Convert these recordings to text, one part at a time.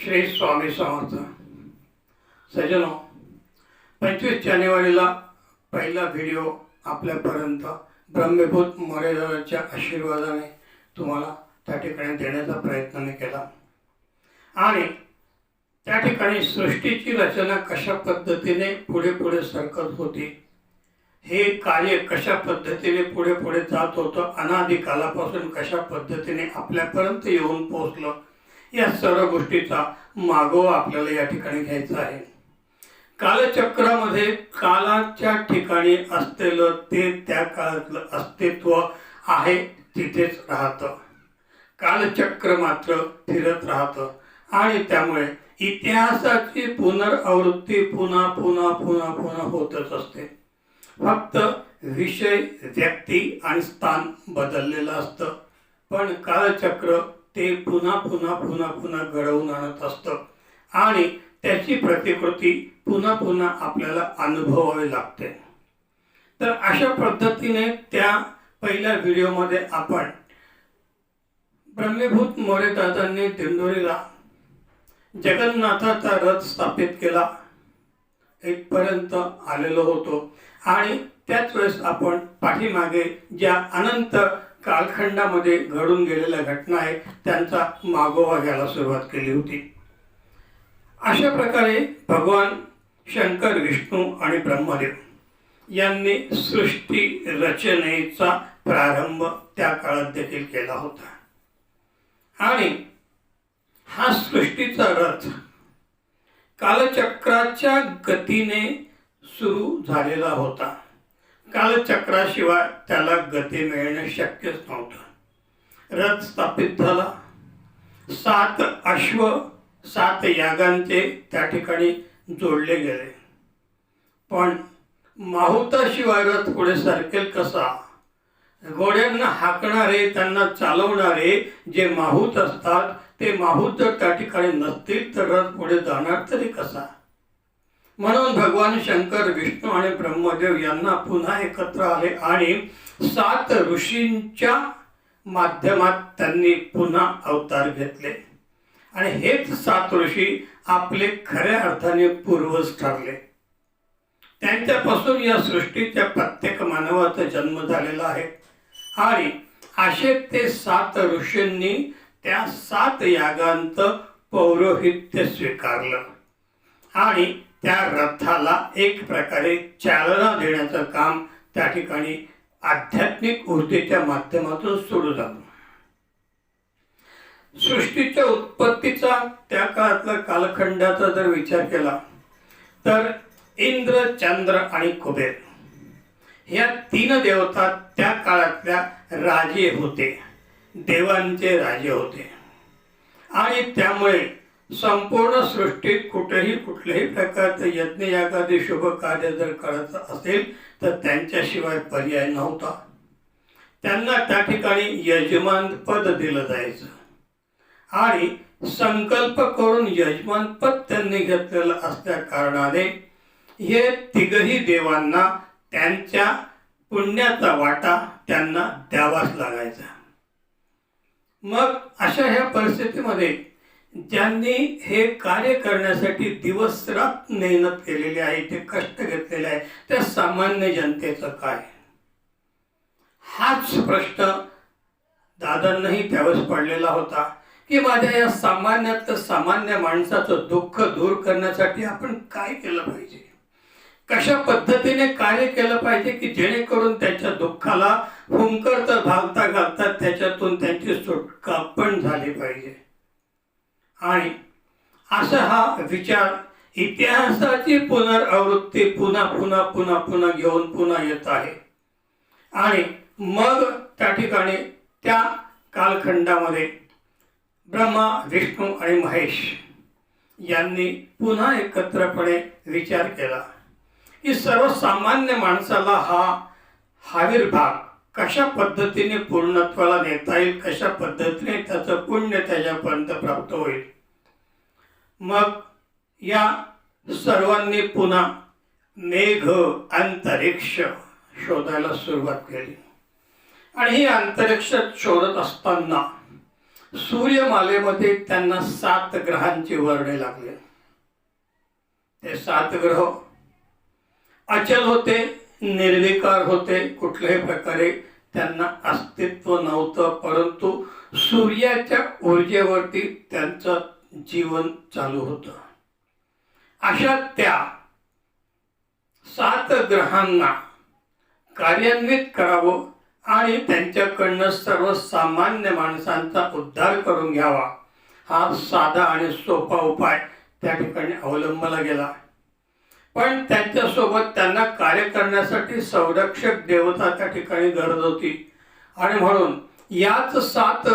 श्री स्वामी समर्थ. सज्जनो, 25 जानेवारीला पहिला व्हिडिओ आपल्यापर्यंत ब्रह्मभूत मोरेदादाच्या आशीर्वादाने तुम्हाला त्या ठिकाणी देण्याचा प्रयत्न मी केला आणि त्या ठिकाणी सृष्टीची रचना कशा पद्धतीने पुढे पुढे सरकत होती, हे कार्य कशा पद्धतीने पुढे पुढे जात होतं, अनादी कालापासून कशा पद्धतीने आपल्यापर्यंत येऊन पोहोचलं, या सर्व गोष्टीचा मागोवा आपल्याला या ठिकाणी घ्यायचा आहे. कालचक्रामध्ये कालाच्या ठिकाणी असलेलं ते त्या काळातलं अस्तित्व आहे तिथेच राहतं. कालचक्र मात्र फिरत राहतं आणि त्यामुळे इतिहासाची पुनरावृत्ती पुन्हा पुन्हा पुन्हा पुन्हा होतच असते. फक्त विषय, व्यक्ती आणि स्थान बदललेलं असतं, पण कालचक्र ते पुन्हा पुन्हा पुन्हा पुन्हा घडवून आणत असतं आणि त्याची प्रतिकृती पुन्हा पुन्हा आपल्याला अनुभवावी लागते. तर अशा पद्धतीने त्या पहिल्या व्हिडिओमध्ये आपण ब्रह्मभूत मोरेदादांनी दिंडोरीला जगन्नाथाचा रथ स्थापित केला इथपर्यंत आलेलो होतो आणि त्याच वेळेस आपण पाठीमागे ज्या अनंत कालखंडामध्ये घडून गेलेल्या घटना आहेत त्यांचा मागोवा घ्यायला सुरुवात केली होती. अशा प्रकारे भगवान शंकर, विष्णू आणि ब्रह्मदेव यांनी सृष्टी रचनेचा प्रारंभ त्या काळात देखील केला होता आणि हा सृष्टीचा रथ कालचक्राच्या गतीने सुरू झालेला होता. कालचक्राशिवाय त्याला गती मिळणे शक्यच नव्हतं. रथ स्थापित झाला. 7 अश्व 7 यागांचे त्या ठिकाणी जोडले गेले, पण माहुताशिवाय रथ पुढे सरकेल कसा? घोड्यांना हाकणारे, त्यांना चालवणारे जे माहूत असतात ते माहूत जर त्या ठिकाणी नसतील तर रथ पुढे जाणार तरी कसा? म्हणून भगवान शंकर, विष्णू आणि ब्रह्मदेव यांना पुन्हा एकत्र आले आणि 7 ऋषींच्या माध्यमात त्यांनी पुन्हा अवतार घेतले आणि हेच 7 ऋषी आपले खऱ्या अर्थाने पूर्वज ठरले. त्यांच्यापासून या सृष्टीच्या प्रत्येक मानवाचा जन्म झालेला आहे आणि असे ते 7 ऋषींनी त्या 7 यागांचं पौरोहित्य स्वीकारलं आणि त्या रथाला एक प्रकारे चालना देण्याचं काम त्या ठिकाणी आध्यात्मिक ऊर्जेच्या माध्यमातून सुरू झालं. सृष्टीच्या उत्पत्तीचा त्या काळातला कालखंडाचा जर विचार केला तर इंद्र, चंद्र आणि कुबेर ह्या 3 देवता त्या काळातल्या राजे होते, देवांचे राजे होते आणि त्यामुळे संपूर्ण सृष्टीत कुठेही कुठल्याही प्रकारचं यज्ञ यागादी शुभ कार्य जर करायचं असेल तर त्यांच्याशिवाय पर्याय नव्हता. त्यांना त्या ठिकाणी यजमान पद दिलं जायचं आणि संकल्प करून यजमान पद त्यांनी घेतलेलं असल्या कारणाने हे 3ही देवांना त्यांच्या पुण्याचा वाटा त्यांना द्यावाच लागायचा. मग अशा ह्या परिस्थितीमध्ये ज्यांनी हे कार्य करण्यासाठी दिवस रात मेहनत केलेली आहे, ते कष्ट घेतलेले आहे, त्या सामान्य जनतेचं काय? हाच प्रश्न दादांनाही त्यावेळेस पडलेला होता की माझ्या या सामान्यात सामान्य माणसाचं दुःख दूर करण्यासाठी आपण काय केलं पाहिजे, कशा पद्धतीने कार्य केलं पाहिजे की जेणेकरून त्याच्या दुःखाला हुंकरत घालता घालता त्याच्यातून त्यांची सुटका पण झाली पाहिजे. आणि असा हा विचार इतिहासाची पुनरावृत्ती पुन्हा पुन्हा पुन्हा पुन्हा घेऊन पुन्हा येत आहे आणि मग त्या ठिकाणी त्या कालखंडामध्ये ब्रह्मा, विष्णू आणि महेश यांनी पुन्हा एकत्रपणे विचार केला की सर्वसामान्य माणसाला हा आविर्भाव कशा पद्धतीने पूर्णत्वाला नेता येईल, कशा पद्धतीने त्याचं पुण्य त्याच्यापर्यंत प्राप्त होईल. मग या सर्वांनी पुन्हा मेघ, अंतरिक्ष शोधायला सुरुवात केली आणि ही अंतरिक्ष शोधत असताना सूर्यमालेमध्ये त्यांना 7 ग्रहांचे वर्णे लागले. ते 7 ग्रह अचल होते, निर्विकार होते, कुठल्याही प्रकारे त्यांना अस्तित्व नव्हतं, परंतु सूर्याच्या ऊर्जेवरती त्यांचं जीवन चालू होतं. अशा त्या 7 ग्रहांना कार्यान्वित करावं आणि त्यांच्याकडनं सर्वसामान्य माणसांचा उद्धार करून घ्यावा, हा साधा आणि सोपा उपाय त्या ठिकाणी अवलंबला गेला. पण त्यांच्यासोबत त्यांना कार्य करण्यासाठी संरक्षक देवता त्या ठिकाणी गरज होती. आणि म्हणून याच 7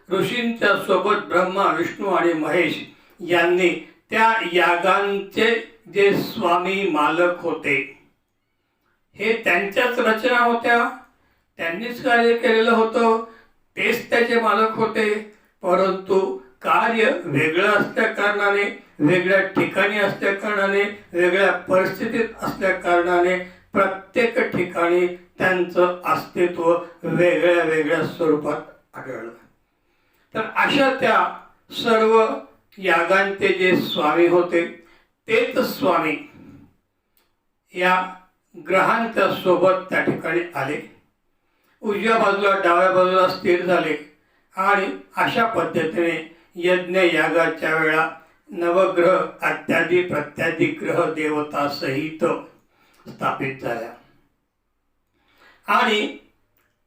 ऋषींच्या सोबत ब्रह्मा, विष्णू आणि महेश यांनी त्या यागांचे जे स्वामी मालक होते, हे त्यांच्याच रचना होत्या, त्यांनीच कार्य केलेलं होतं, तेच त्याचे मालक होते. परंतु कार्य वेगळं असल्या कारणाने, वेगळ्या ठिकाणी असल्या कारणाने, वेगळ्या परिस्थितीत असल्या कारणाने प्रत्येक ठिकाणी त्यांचं अस्तित्व वेगळ्या वेगळ्या स्वरूपात आढळलं. तर अशा त्या सर्व यागांचे जे स्वामी होते, तेच स्वामी या ग्रहांच्या सोबत त्या ठिकाणी आले, उजव्या बाजूला डाव्या बाजूला स्थिर झाले आणि अशा पद्धतीने यज्ञ यागाच्या वेळा नवग्रह अत्यादी प्रत्यादी ग्रह देवता सहित स्थापित झाल्या. आणि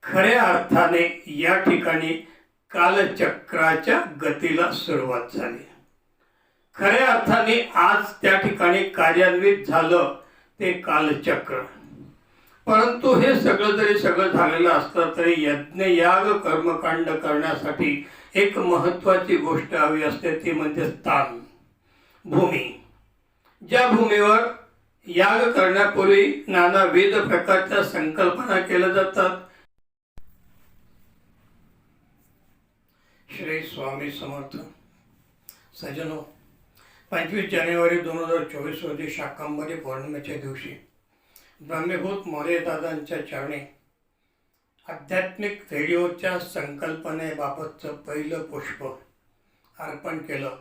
खऱ्या अर्थाने या ठिकाणी कालचक्राच्या गतीला सुरुवात झाली. खऱ्या अर्थाने आज त्या ठिकाणी कार्यान्वित झालं ते कालचक्र. परंतु हे सगळं झालेलं असलं तरी यज्ञयाग कर्मकांड करण्यासाठी एक महत्त्वाची गोष्ट हवी असते, ती म्हणजे स्थान, भूमी. ज्या भूमीवर याग करण्यापूर्वी नानाविध प्रकारच्या संकल्पना केल्या जातात. श्री स्वामी समर्थ. सज्जनो, 25 जानेवारी 2024 रोजी शाकंभरी पौर्णिमेच्या दिवशी ब्रह्मभूत मोरेदादांच्या चरणी आध्यात्मिक व्हिडिओच्या संकल्पनेबाबतचं पहिलं पुष्प अर्पण केलं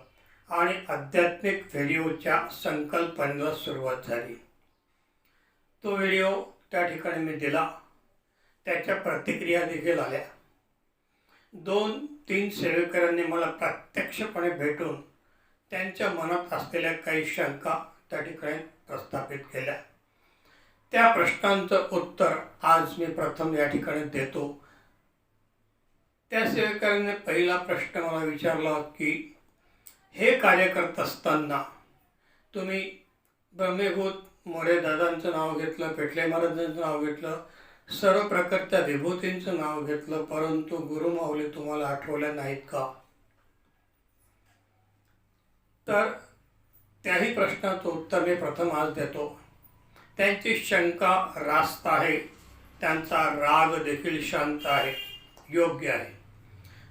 आणि आध्यात्मिक व्हिडिओच्या संकल्पनेला सुरुवात झाली. तो व्हिडिओ त्या ठिकाणी मी दिला, त्याच्या प्रतिक्रिया देखील आल्या. 2-3 सेवेकरांनी मला प्रत्यक्षपणे भेटून त्यांच्या मनात असलेल्या काही शंका त्या ठिकाणी प्रस्थापित केल्या. त्या प्रश्नांचं उत्तर आज मी प्रथम या ठिकाणी देतो. त्या सेवेकरांनी पहिला प्रश्न मला विचारला की हे कार्य करत असताना तुम्ही ब्रह्मभूत मोरेदादांचं नाव घेतलं, पेटले महाराजांचं नाव घेतलं, सर्व प्रकारच्या विभूतींचं नाव घेतलं, परंतु गुरुमाऊली तुम्हाला आठवल्या नाहीत का? तर त्याही प्रश्नाचं उत्तर मी प्रथम आज देतो. त्यांची शंका रास्त आहे, त्यांचा राग देखील शांत आहे, योग्य आहे.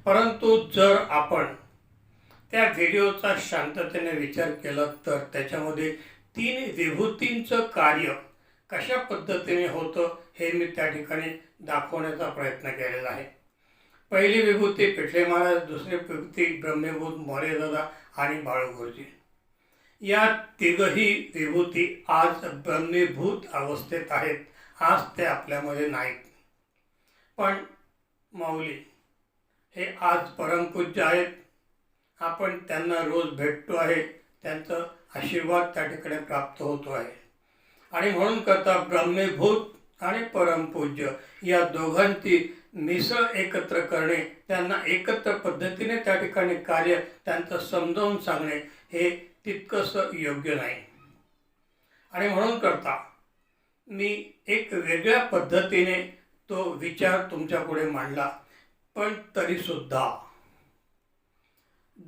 परंतु जर आपण त्या व्हिडिओचा शांततेने विचार केला तर त्याच्यामध्ये 3 विभूतींचं कार्य कशा पद्धतीने होतं हे मी त्या ठिकाणी दाखवण्याचा प्रयत्न केलेला आहे. पहिली विभूती पेटले महाराज, दुसरी विभूती ब्रह्मभूत मोरेदादा आणि बाळूगुरुजी. या तिघही विभूती आज ब्रह्मीभूत अवस्थेत आहेत, आज ते आपल्यामध्ये नाहीत. पण माऊली हे आज परमपूज्य आहेत, आपण त्यांना रोज भेटतो आहे, त्यांचा आशीर्वाद त्या ठिकाणी प्राप्त होतो आहे. आणि म्हणून करता ब्रह्मीभूत आणि परमपूज्य या दोघांची मिसळ एकत्र करणे, त्यांना एकत्र पद्धतीने त्या ठिकाणी कार्य त्यांचं समजावून सांगणे हे तितकंसं योग्य नाही. आणि म्हणून करता मी एक वेगळ्या पद्धतीने तो विचार तुमच्या पुढे मांडला. पण तरीसुद्धा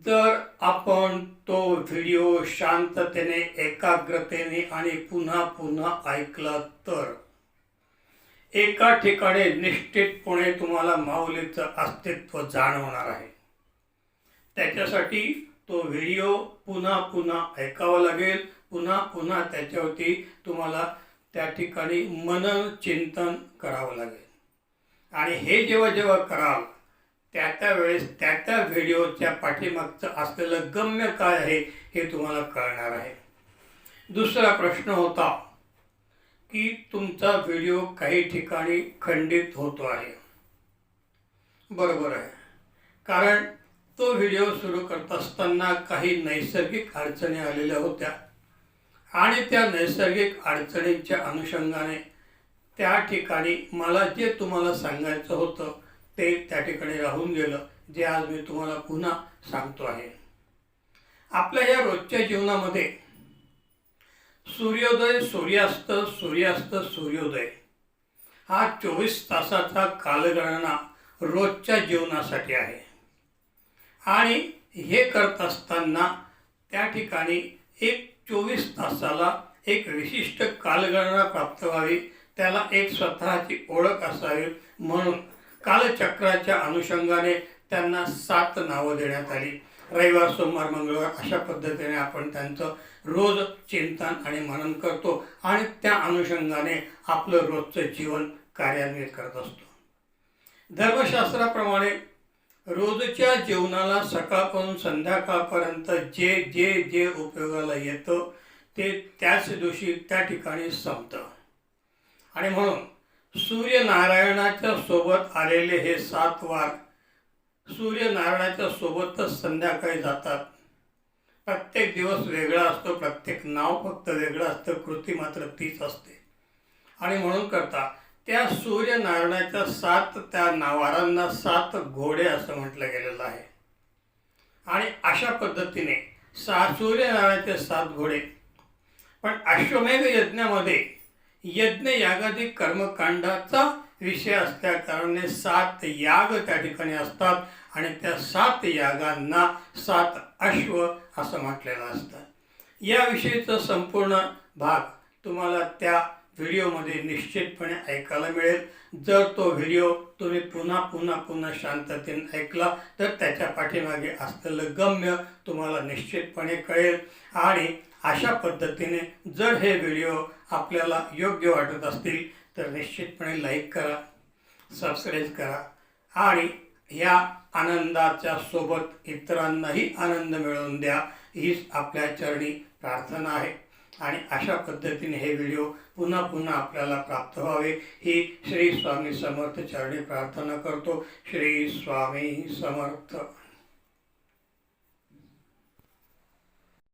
जर आपण तो व्हिडिओ शांततेने, एकाग्रतेने आणि पुन्हा पुन्हा ऐकला तर एका ठिकाणी निश्चितपणे तुम्हाला माऊलीचं अस्तित्व जाणवणार आहे. त्याच्यासाठी तो व्हिडिओ पुन्हा पुन्हा ऐकावा लागेल, पुन्हा पुन्हा त्याच्यावरती तुम्हाला त्या ठिकाणी मनन चिंतन करावं लागेल. आणि हे जेव्हा जेव्हा कराल त्या वेळेस त्या व्हिडिओच्या पाठीमागचं असलेलं गम्य काय आहे हे तुम्हाला कळणार आहे. दुसरा प्रश्न होता की तुमचा व्हिडिओ काही ठिकाणी खंडित होतो आहे. बरोबर आहे, कारण तो व्हिडिओ सुरू करत असताना काही नैसर्गिक अडचणी आलेल्या होत्या आणि त्या नैसर्गिक अडचणींच्या अनुषंगाने त्या ठिकाणी मला जे तुम्हाला सांगायचं होतं ते त्या ठिकाणी राहून गेलं, जे आज मी तुम्हाला पुन्हा सांगतो आहे. आपल्या या रोजच्या जीवनामध्ये सूर्योदय सूर्यास्त सूर्यास्त सूर्योदय हा 24 तासाचा कालगणना रोजच्या जीवनासाठी आहे. आणि हे करत असताना त्या ठिकाणी एक 24 तासाला एक विशिष्ट कालगणना प्राप्त व्हावी, त्याला एक स्वतःची ओळख असावी, म्हणून कालचक्राच्या अनुषंगाने त्यांना 7 नावं देण्यात आली. रविवार, सोमवार, मंगळवार अशा पद्धतीने आपण त्यांचं रोज चिंतन आणि मनन करतो आणि त्या अनुषंगाने आपलं रोजचं जीवन कार्यान्वित करत असतो. धर्मशास्त्राप्रमाणे रोजच्या जीवनाला सकाळपासून संध्याकाळपर्यंत जे जे जे उपयोगाला येतं ते त्याच दिवशी त्या ठिकाणी संपतं. आणि म्हणून सूर्यनारायणाच्या सोबत आलेले हे 7 वार सूर्यनारायणाच्या सोबतच संध्याकाळी जातात. प्रत्येक दिवस वेगळा असतो, प्रत्येक नाव फक्त वेगळं असतं, कृती मात्र तीच असते. आणि म्हणून करता त्या सूर्यनारायणाच्या 7 त्या वारांना 7 घोडे असं म्हटलं गेलेलं आहे. आणि अशा पद्धतीने सूर्यनारायणाचे 7 घोडे. पण अश्वमेध यज्ञामध्ये यज्ञ यागादी कर्मकांडाचा विषय असल्या कारणाने 7 याग त्या ठिकाणी असतात आणि त्या 7 यागांना 7 अश्व असं म्हटलेलं असतं. याविषयीचा संपूर्ण भाग तुम्हाला त्या व्हिडिओमध्ये निश्चितपणे ऐकायला मिळेल. जर तो व्हिडिओ तुम्ही पुन्हा पुन्हा पुन्हा शांततेने ऐकला तर त्याच्या पाठीमागे असलेलं गम्य तुम्हाला निश्चितपणे कळेल. आणि अशा पद्धतीने जर हे व्हिडिओ आपल्याला योग्य वाटत असतील तर निश्चितपणे लाईक करा, सबस्क्राईब करा आणि ह्या आनंदाच्या सोबत इतरांनाही आनंद मिळवून द्या, हीच आपल्या चरणी प्रार्थना आहे. आणि अशा पद्धतीने हे व्हिडिओ पुन्हा पुन्हा आपल्याला प्राप्त व्हावे ही श्री स्वामी समर्थ चरणी प्रार्थना करतो. श्री स्वामी समर्थ.